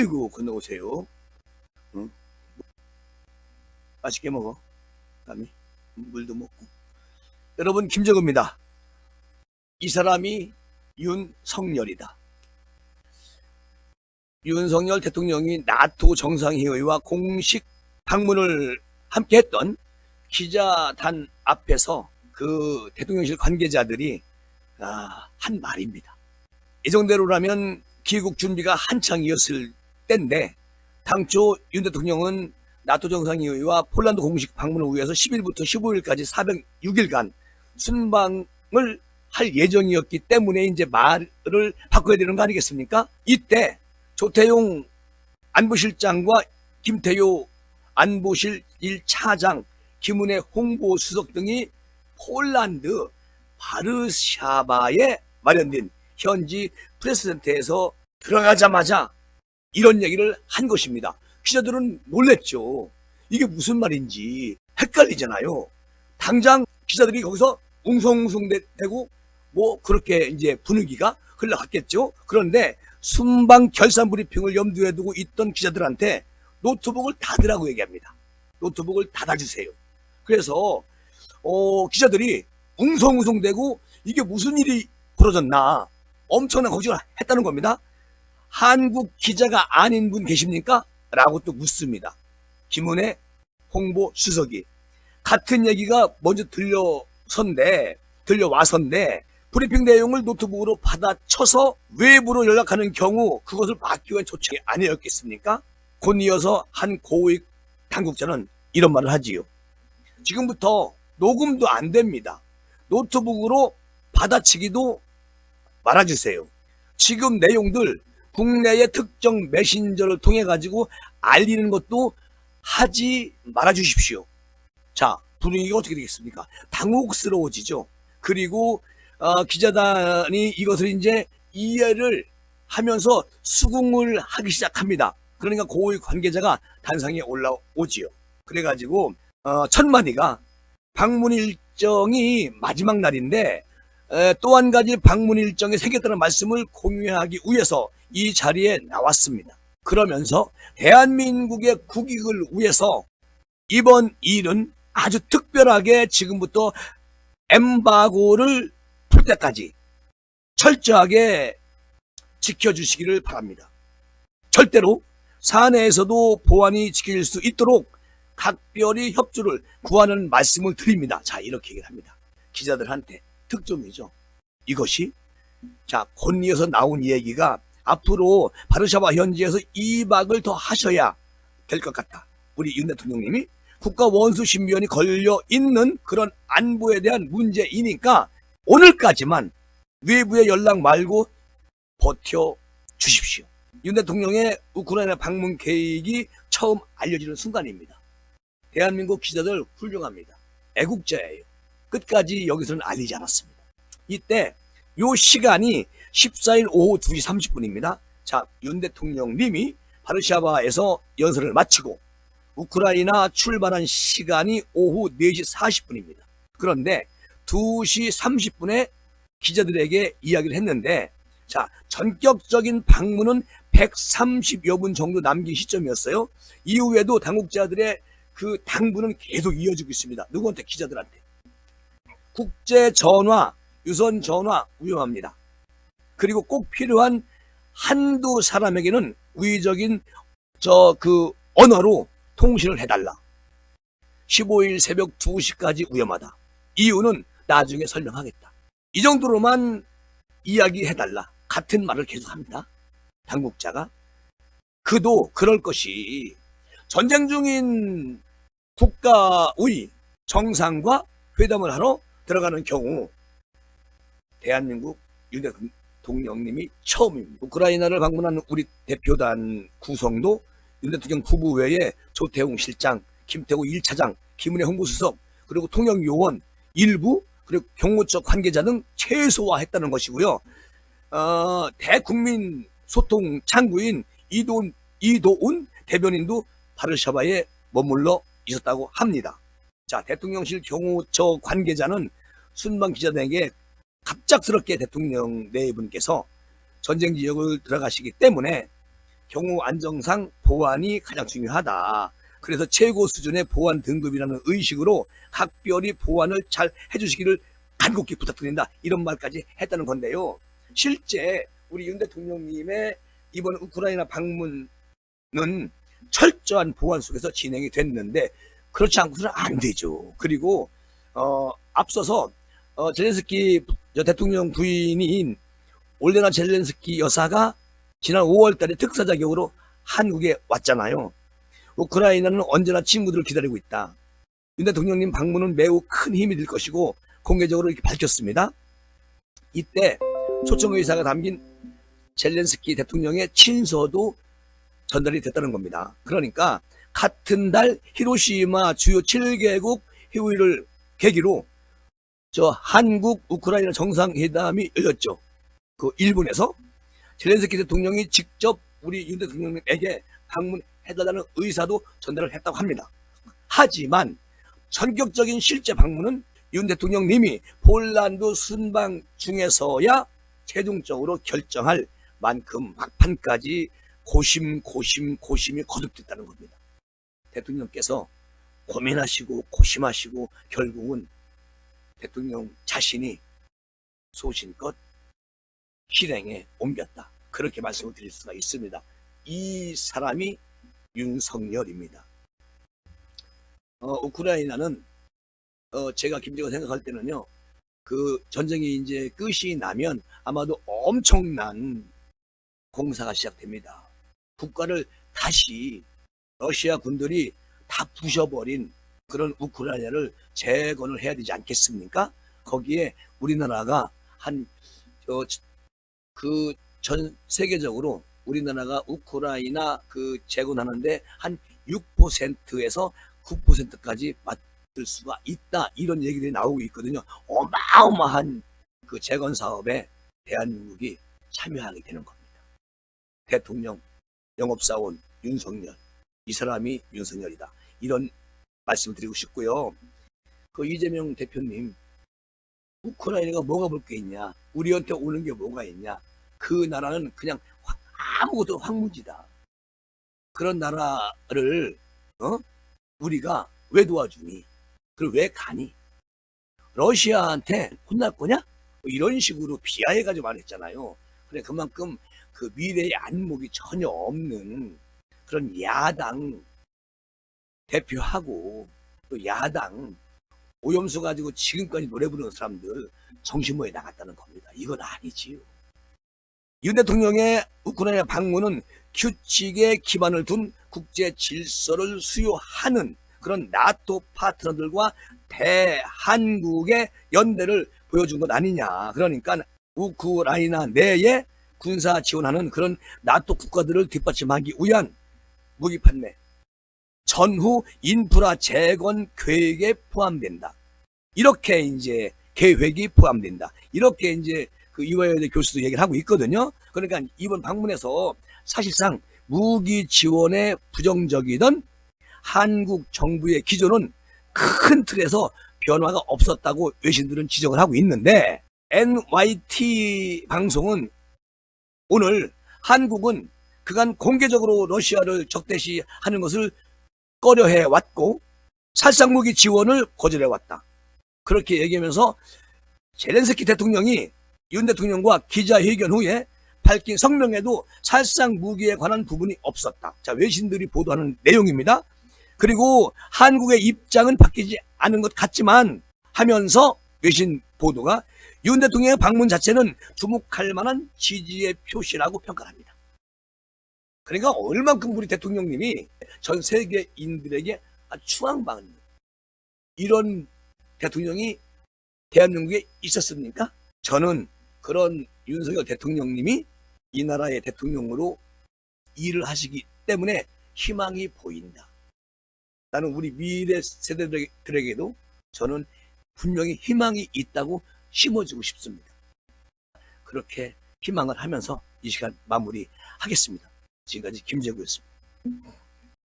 어이구, 건너오세요. 응? 맛있게 먹어. 감히 물도 먹고. 여러분, 김정은입니다. 이 사람이 윤석열이다. 윤석열 대통령이 나토 정상회의와 공식 방문을 함께 했던 기자단 앞에서 그 대통령실 관계자들이 한 말입니다. 예정대로라면 귀국 준비가 한창이었을 때인데 당초 윤 대통령은 나토 정상회의와 폴란드 공식 방문을 위해서 10일부터 15일까지 406일간 순방을 할 예정이었기 때문에 이제 말을 바꿔야 되는 거 아니겠습니까? 이때 조태용 안보실장과 김태효 안보실 1차장, 김은혜 홍보수석 등이 폴란드 바르샤바에 마련된 현지 프레스센터에서 들어가자마자 이런 얘기를 한 것입니다. 기자들은 놀랬죠. 이게 무슨 말인지 헷갈리잖아요. 당장 기자들이 거기서 웅성웅성대고 뭐 그렇게 이제 분위기가 흘러갔겠죠. 그런데 순방 결산 브리핑을 염두에 두고 있던 기자들한테 노트북을 닫으라고 얘기합니다. 노트북을 닫아주세요. 그래서 기자들이 웅성웅성대고 이게 무슨 일이 벌어졌나 엄청난 걱정을 했다는 겁니다. 한국 기자가 아닌 분 계십니까? 라고 또 묻습니다. 김은혜 홍보수석이. 같은 얘기가 먼저 들려와선데 브리핑 내용을 노트북으로 받아쳐서 외부로 연락하는 경우 그것을 막기 위한 조치 아니었겠습니까? 곧 이어서 한 고위직 당국자는 이런 말을 하지요. 지금부터 녹음도 안 됩니다. 노트북으로 받아치기도 말아주세요. 지금 내용들 국내의 특정 메신저를 통해 가지고 알리는 것도 하지 말아주십시오. 자, 분위기가 어떻게 되겠습니까? 당혹스러워지죠. 그리고 기자단이 이것을 이제 이해를 하면서 수긍을 하기 시작합니다. 그러니까 고위 관계자가 단상에 올라오지요. 그래가지고 천만이가 방문 일정이 마지막 날인데 또 한 가지 방문 일정이 생겼다는 말씀을 공유하기 위해서 이 자리에 나왔습니다. 그러면서 대한민국의 국익을 위해서 이번 일은 아주 특별하게 지금부터 엠바고를 풀 때까지 철저하게 지켜주시기를 바랍니다. 절대로 사내에서도 보안이 지킬 수 있도록 각별히 협조를 구하는 말씀을 드립니다. 자, 이렇게 얘기를 합니다. 기자들한테 특종이죠. 이것이 자, 곧 이어서 나온 얘기가 앞으로 바르샤바 현지에서 2박을 더 하셔야 될 것 같다. 우리 윤 대통령님이 국가 원수 신변이 걸려 있는 그런 안보에 대한 문제이니까 오늘까지만 외부의 연락 말고 버텨 주십시오. 윤 대통령의 우크라이나 방문 계획이 처음 알려지는 순간입니다. 대한민국 기자들 훌륭합니다. 애국자예요. 끝까지 여기서는 알리지 않았습니다. 이때 요 시간이 14일 오후 2시 30분입니다. 자, 윤 대통령님이 바르샤바에서 연설을 마치고 우크라이나 출발한 시간이 오후 4시 40분입니다. 그런데 2시 30분에 기자들에게 이야기를 했는데 자, 전격적인 방문은 130여 분 정도 남긴 시점이었어요. 이후에도 당국자들의 그 당부는 계속 이어지고 있습니다. 누구한테? 기자들한테. 국제 전화, 유선 전화 위험합니다. 그리고 꼭 필요한 한두 사람에게는 위적인 언어로 통신을 해달라. 15일 새벽 2시까지 위험하다. 이유는 나중에 설명하겠다. 이 정도로만 이야기해달라. 같은 말을 계속합니다. 당국자가. 그도 그럴 것이 전쟁 중인 국가의 정상과 회담을 하러 들어가는 경우 대한민국 윤 대통령님이 처음입니다. 우크라이나를 방문한 우리 대표단 구성도 윤 대통령 부부 외에 조태용 실장, 김태호 1차장, 김은혜 홍보수석, 그리고 통역요원 일부, 그리고 경호처 관계자 등 최소화했다는 것이고요. 대국민 소통 창구인 이도운 대변인도 바르샤바에 머물러 있었다고 합니다. 자, 대통령실 경호처 관계자는 순방 기자들에게 갑작스럽게 대통령 네 분께서 전쟁 지역을 들어가시기 때문에 경호 안정상 보안이 가장 중요하다. 그래서 최고 수준의 보안 등급이라는 의식으로 각별히 보안을 잘 해주시기를 간곡히 부탁드린다. 이런 말까지 했다는 건데요. 실제 우리 윤 대통령님의 이번 우크라이나 방문은 철저한 보안 속에서 진행이 됐는데 그렇지 않고서는 안 되죠. 그리고 앞서서 젤렌스키 대통령 부인인 올레나 젤렌스키 여사가 지난 5월 달에 특사 자격으로 한국에 왔잖아요. 우크라이나는 언제나 친구들을 기다리고 있다. 윤 대통령님 방문은 매우 큰 힘이 될 것이고 공개적으로 이렇게 밝혔습니다. 이때 초청 의사가 담긴 젤렌스키 대통령의 친서도 전달이 됐다는 겁니다. 그러니까 같은 달 히로시마 주요 7개국 회의를 계기로 한국 우크라이나 정상회담이 열렸죠. 그 일본에서 젤렌스키 대통령이 직접 우리 윤 대통령에게 방문해달라는 의사도 전달을 했다고 합니다. 하지만 전격적인 실제 방문은 윤 대통령님이 폴란드 순방 중에서야 최종적으로 결정할 만큼 막판까지 고심이 거듭됐다는 겁니다. 대통령께서 고민하시고 고심하시고 결국은 대통령 자신이 소신껏 실행에 옮겼다. 그렇게 말씀을 드릴 수가 있습니다. 이 사람이 윤석열입니다. 우크라이나는 제가 김제가 생각할 때는요, 그 전쟁이 이제 끝이 나면 아마도 엄청난 공사가 시작됩니다. 국가를 다시 러시아 군들이 다 부셔버린 그런 우크라이나를 재건을 해야 되지 않겠습니까? 거기에 우리나라가 전 세계적으로 우리나라가 우크라이나 재건하는데 한 6%에서 9%까지 맡을 수가 있다. 이런 얘기들이 나오고 있거든요. 어마어마한 그 재건 사업에 대한민국이 참여하게 되는 겁니다. 대통령, 영업사원 윤석열, 이 사람이 윤석열이다. 이런 말씀을 드리고 싶고요. 그 이재명 대표님, 우크라이나가 뭐가 볼 게 있냐? 우리한테 오는 게 뭐가 있냐? 그 나라는 그냥 아무것도 황무지다. 그런 나라를 우리가 왜 도와주니? 그리고 왜 가니? 러시아한테 혼날 거냐? 이런 식으로 비하해가지고 말했잖아요. 그래 그만큼 그 미래의 안목이 전혀 없는 그런 야당 대표하고 또 야당 오염수 가지고 지금까지 노래 부르는 사람들 정신모에 나갔다는 겁니다. 이건 아니지요. 윤 대통령의 우크라이나 방문은 규칙에 기반을 둔 국제 질서를 수요하는 그런 나토 파트너들과 대한국의 연대를 보여준 것 아니냐. 그러니까 우크라이나 내에 군사 지원하는 그런 나토 국가들을 뒷받침하기 위한 무기 판매, 전후 인프라 재건 계획에 포함된다. 이렇게 이제 계획이 포함된다. 이렇게 이제 그 이화여대 교수도 얘기를 하고 있거든요. 그러니까 이번 방문에서 사실상 무기 지원에 부정적이던 한국 정부의 기조는 큰 틀에서 변화가 없었다고 외신들은 지적을 하고 있는데 NYT 방송은 오늘 한국은 그간 공개적으로 러시아를 적대시하는 것을 꺼려해 왔고 살상무기 지원을 거절해 왔다. 그렇게 얘기하면서 젤렌스키 대통령이 윤 대통령과 기자회견 후에 밝힌 성명에도 살상무기에 관한 부분이 없었다. 자, 외신들이 보도하는 내용입니다. 그리고 한국의 입장은 바뀌지 않은 것 같지만 하면서 외신 보도가 윤 대통령의 방문 자체는 주목할 만한 지지의 표시라고 평가합니다. 그러니까 얼만큼 우리 대통령님이 전 세계인들에게 추앙받는 이런 대통령이 대한민국에 있었습니까? 저는 그런 윤석열 대통령님이 이 나라의 대통령으로 일을 하시기 때문에 희망이 보인다. 나는 우리 미래 세대들에게도 저는 분명히 희망이 있다고 심어주고 싶습니다. 그렇게 희망을 하면서 이 시간 마무리하겠습니다. 지금까지 김재구였습니다.